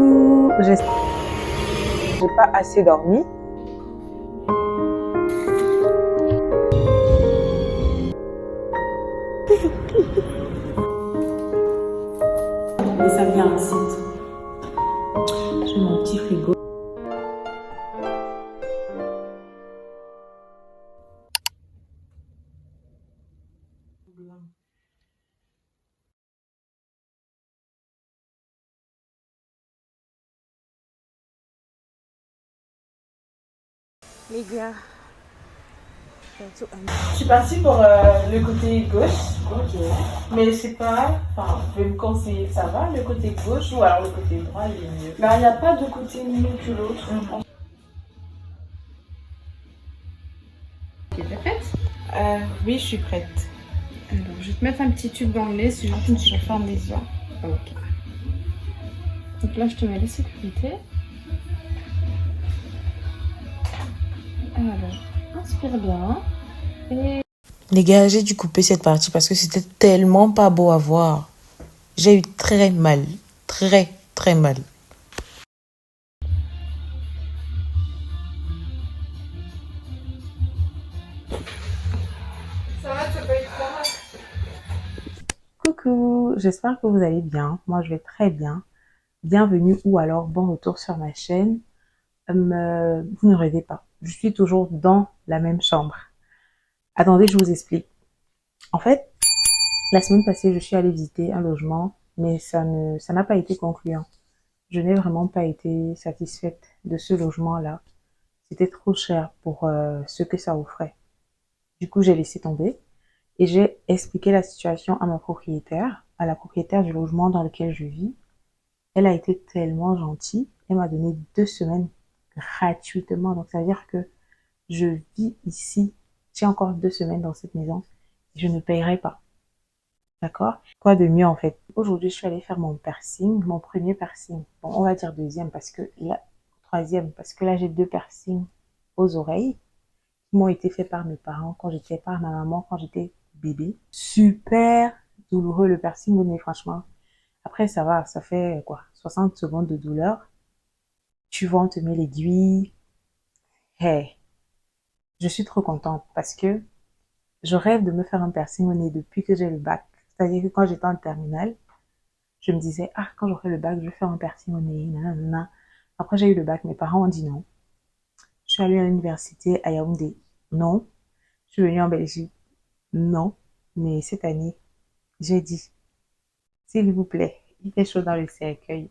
Coucou, j'ai pas assez dormi. Et ça vient ensuite. J'ai mon petit frigo. Les gars, Je suis partie pour le côté gauche. Ok. Mais c'est pas. Enfin, vous pouvez me conseiller, ça va le côté gauche ou alors le côté droit, il est mieux. Bah, il n'y a pas de côté mieux que l'autre. Ok, t'es prête? Oui, je suis prête. Alors, je vais te mettre un petit tube dans le nez, c'est juste une petite forme des yeux. Ok. Donc là, je te mets les sécurités. Alors, inspire bien. Et... Les gars, j'ai dû couper cette partie parce que c'était tellement pas beau à voir. J'ai eu très mal. Très, très mal. coucou, j'espère que vous allez bien. Moi, je vais très bien. Bienvenue ou alors bon retour sur ma chaîne. Vous ne rêvez pas. Je suis toujours dans la même chambre. Attendez, je vous explique. En fait, la semaine passée, je suis allée visiter un logement, mais ça n'a pas été concluant. Je n'ai vraiment pas été satisfaite de ce logement-là. C'était trop cher pour ce que ça offrait. Du coup, j'ai laissé tomber et j'ai expliqué la situation à ma propriétaire, à la propriétaire du logement dans lequel je vis. Elle a été tellement gentille. Elle m'a donné 2 semaines gratuitement. Donc, ça veut dire que je vis ici. J'ai encore 2 semaines dans cette maison. Je ne payerai pas. D'accord? Quoi de mieux en fait? Aujourd'hui, je suis allée faire mon piercing, mon premier piercing. Bon, on va dire deuxième parce que là, troisième, parce que là, j'ai 2 piercings aux oreilles qui m'ont été faits par mes parents par ma maman quand j'étais bébé. Super douloureux le piercing, mais franchement, après ça va, ça fait quoi? 60 secondes de douleur. Tu vois, on te met l'aiguille. Hey, je suis trop contente parce que je rêve de me faire un piercing au nez depuis que j'ai le bac. C'est-à-dire que quand j'étais en terminale, je me disais, ah, quand j'aurai le bac, je vais faire un piercing au nez, nanana. Après, j'ai eu le bac, mes parents ont dit non. Je suis allée à l'université à Yaoundé. Non. Je suis venue en Belgique. Non. Mais cette année, j'ai dit, s'il vous plaît, il fait chaud dans le cercueil.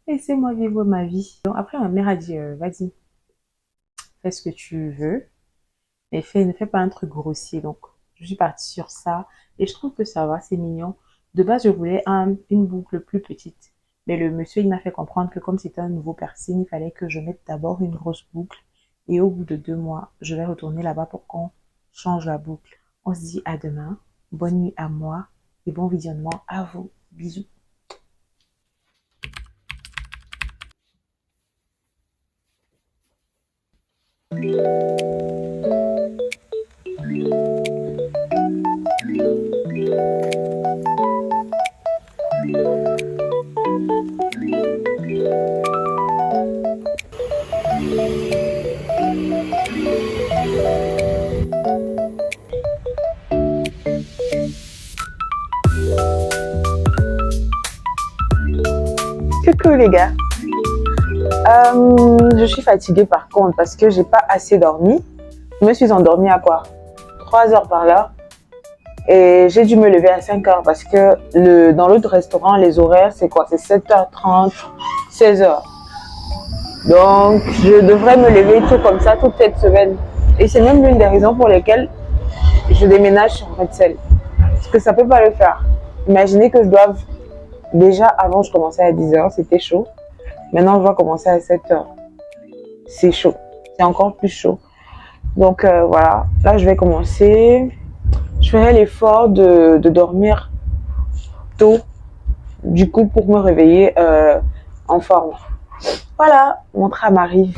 Laissez-moi vivre ma vie. Donc après, ma mère a dit, vas-y, fais ce que tu veux. Mais ne fais pas un truc grossier. Donc, je suis partie sur ça. Et je trouve que ça va, c'est mignon. De base, je voulais une boucle plus petite. Mais le monsieur, il m'a fait comprendre que comme c'était un nouveau piercing, il fallait que je mette d'abord une grosse boucle. Et au bout de 2 mois, je vais retourner là-bas pour qu'on change la boucle. On se dit à demain. Bonne nuit à moi. Et bon visionnement à vous. Bisous. Coucou les gars. Je suis fatiguée par contre parce que j'ai pas assez dormi. Je me suis endormie à quoi? 3 heures par là. Et j'ai dû me lever à 5 heures parce que dans l'autre restaurant, les horaires, c'est quoi? C'est 7h30, 16h. Donc, je devrais me lever tout comme ça toute cette semaine. Et c'est même l'une des raisons pour lesquelles je déménage sur Bruxelles. Parce que ça peut pas le faire. Imaginez que je doive... Déjà, avant, je commençais à 10h, c'était chaud. Maintenant, je dois commencer à 7h. C'est chaud. C'est encore plus chaud. Donc, voilà. Là, je vais commencer. Je ferai l'effort de dormir tôt, du coup, pour me réveiller en forme. Voilà, mon tram arrive.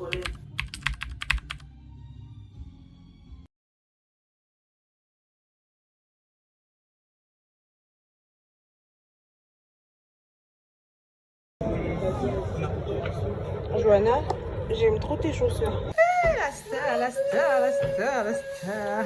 problème. Joanna, j'aime trop tes chaussures. La star, la star, la star, la star.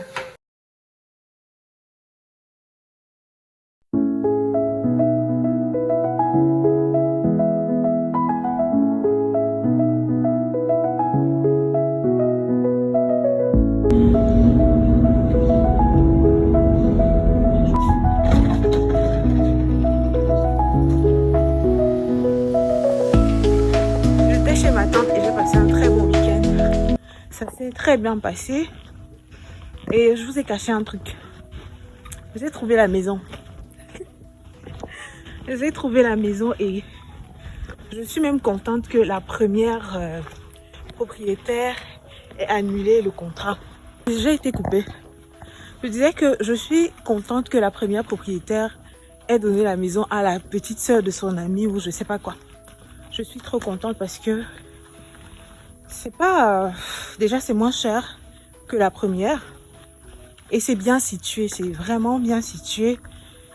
J'étais chez ma tante et j'ai passé un très bon week-end. Ça s'est très bien passé. Et je vous ai caché un truc. J'ai trouvé la maison. J'ai trouvé la maison et je suis même contente que la première propriétaire ait annulé le contrat. J'ai été coupée. Je disais que je suis contente que la première propriétaire ait donné la maison à la petite sœur de son ami ou je sais pas quoi. Je suis trop contente parce que c'est pas... déjà c'est moins cher que la première. Et c'est bien situé, c'est vraiment bien situé.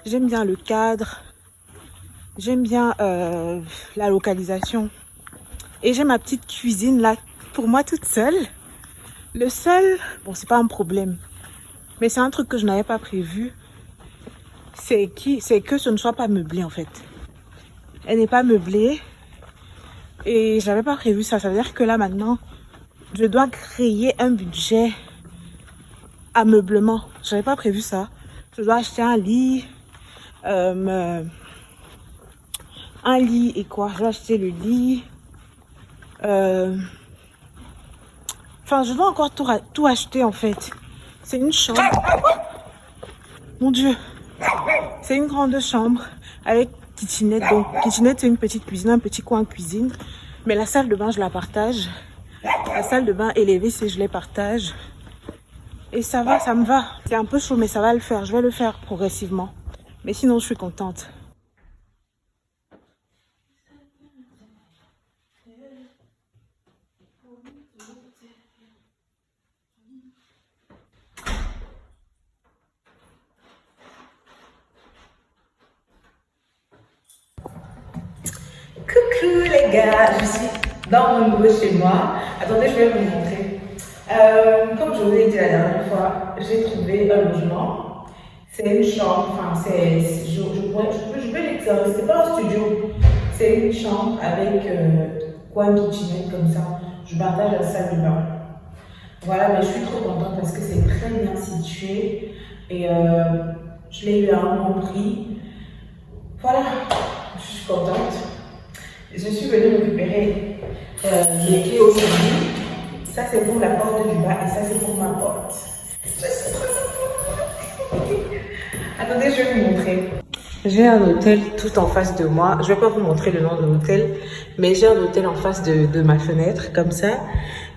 J'aime bien le cadre. J'aime bien la localisation. Et j'ai ma petite cuisine là, pour moi toute seule. Le seul, bon c'est pas un problème, mais c'est un truc que je n'avais pas prévu. C'est que ce ne soit pas meublé en fait. Elle n'est pas meublée. Et j'avais pas prévu ça. Ça veut dire que là maintenant, je dois créer un budget ameublement. J'avais pas prévu ça. Je dois acheter un lit. Un lit et quoi? Je dois acheter le lit. Enfin, je dois encore tout acheter en fait. C'est une chambre. Mon Dieu. C'est une grande chambre avec kitchenette. Donc, kitchenette, c'est une petite cuisine, un petit coin cuisine. Mais la salle de bain, je la partage. La salle de bain et les WC, je les partage. Et ça va, ça me va. C'est un peu chaud, mais ça va le faire. Je vais le faire progressivement. Mais sinon, je suis contente. Coucou les gars, je suis dans mon nouveau chez moi. Attendez, je vais vous montrer. Comme je vous ai dit la dernière fois, j'ai trouvé un logement. C'est une chambre, enfin je peux l'extérieur, c'est pas un studio. C'est une chambre avec coin kitchenette comme ça. Je partage la salle de bain. Voilà, mais je suis trop contente parce que c'est très bien situé. Et je l'ai eu à un bon prix. Voilà, je suis contente. Je suis venue récupérer les clés aujourd'hui. Ça c'est pour la porte du bas et ça c'est pour ma porte. Je suis trop contente. Attendez, je vais vous montrer. J'ai un hôtel tout en face de moi. Je ne vais pas vous montrer le nom de l'hôtel, mais j'ai un hôtel en face de ma fenêtre, comme ça.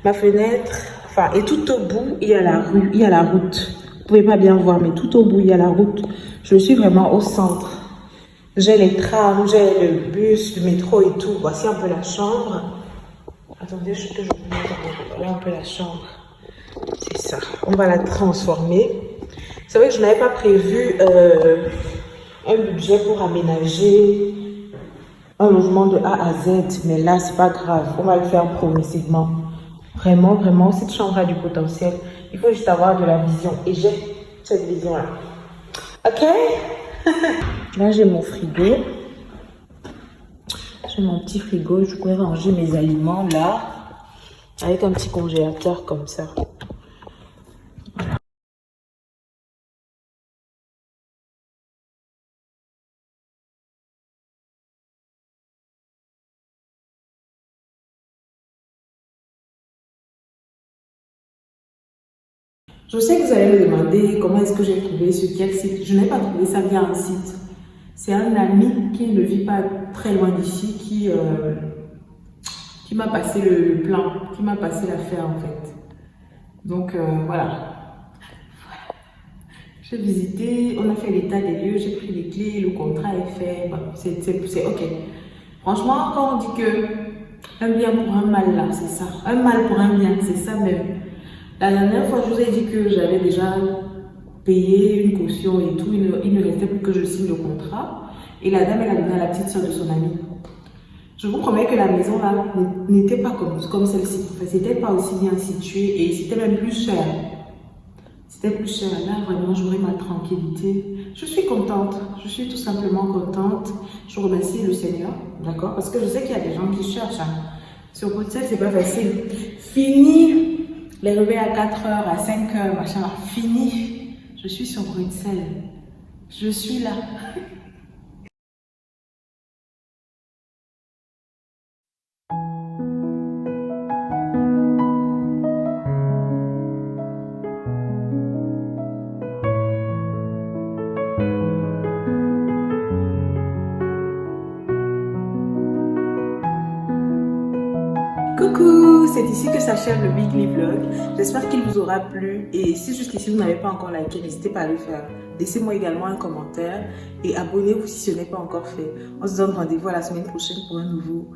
Ma fenêtre, enfin, et tout au bout, il y a la rue, il y a la route. Vous pouvez pas bien voir, mais tout au bout, il y a la route. Je suis vraiment au centre. J'ai les trams, j'ai le bus, le métro et tout. Voici un peu la chambre. Attendez, je vous montre voilà un peu la chambre. C'est ça. On va la transformer. C'est vrai que je n'avais pas prévu un budget pour aménager un logement de A à Z. Mais là, c'est pas grave. On va le faire progressivement. Vraiment, vraiment, cette chambre a du potentiel. Il faut juste avoir de la vision. Et j'ai cette vision-là. Ok? Là, j'ai mon frigo. J'ai mon petit frigo. Je pourrais ranger mes aliments là. Avec un petit congélateur comme ça. Voilà. Je sais que vous allez me demander comment est-ce que j'ai trouvé sur quel site. Je n'ai pas trouvé ça via un site. C'est un ami qui ne vit pas très loin d'ici qui m'a passé le plan, qui m'a passé l'affaire en fait. Donc voilà. J'ai visité, on a fait l'état des lieux, j'ai pris les clés, le contrat est fait, bon, c'est ok. Franchement, quand on dit que Un bien pour un mal là, c'est ça. Un mal pour un bien, c'est ça même. La dernière fois, je vous ai dit que j'avais déjà payé une caution et tout. Il ne restait plus que je signe le contrat. Et la dame, elle a donné à la petite soeur de son amie. Je vous promets que la maison là n'était pas comme celle-ci. Enfin, c'était pas aussi bien situé et c'était même plus cher. C'était plus cher. Là, vraiment, j'aurai ma tranquillité. Je suis contente. Je suis tout simplement contente. Je remercie le Seigneur, d'accord? Parce que je sais qu'il y a des gens qui cherchent. Hein. Sur Bruxelles, c'est pas facile. Fini les réveils à 4 heures, à 5 heures, machin là. Fini. Je suis sur Bruxelles. Je suis là. Coucou, c'est ici que s'achève le weekly vlog. J'espère qu'il vous aura plu et si jusqu'ici vous n'avez pas encore liké, n'hésitez pas à le faire. Laissez-moi également un commentaire et abonnez-vous si ce n'est pas encore fait. On se donne rendez-vous à la semaine prochaine pour un nouveau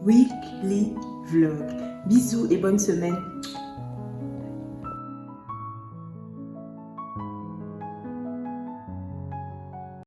weekly vlog. Bisous et bonne semaine.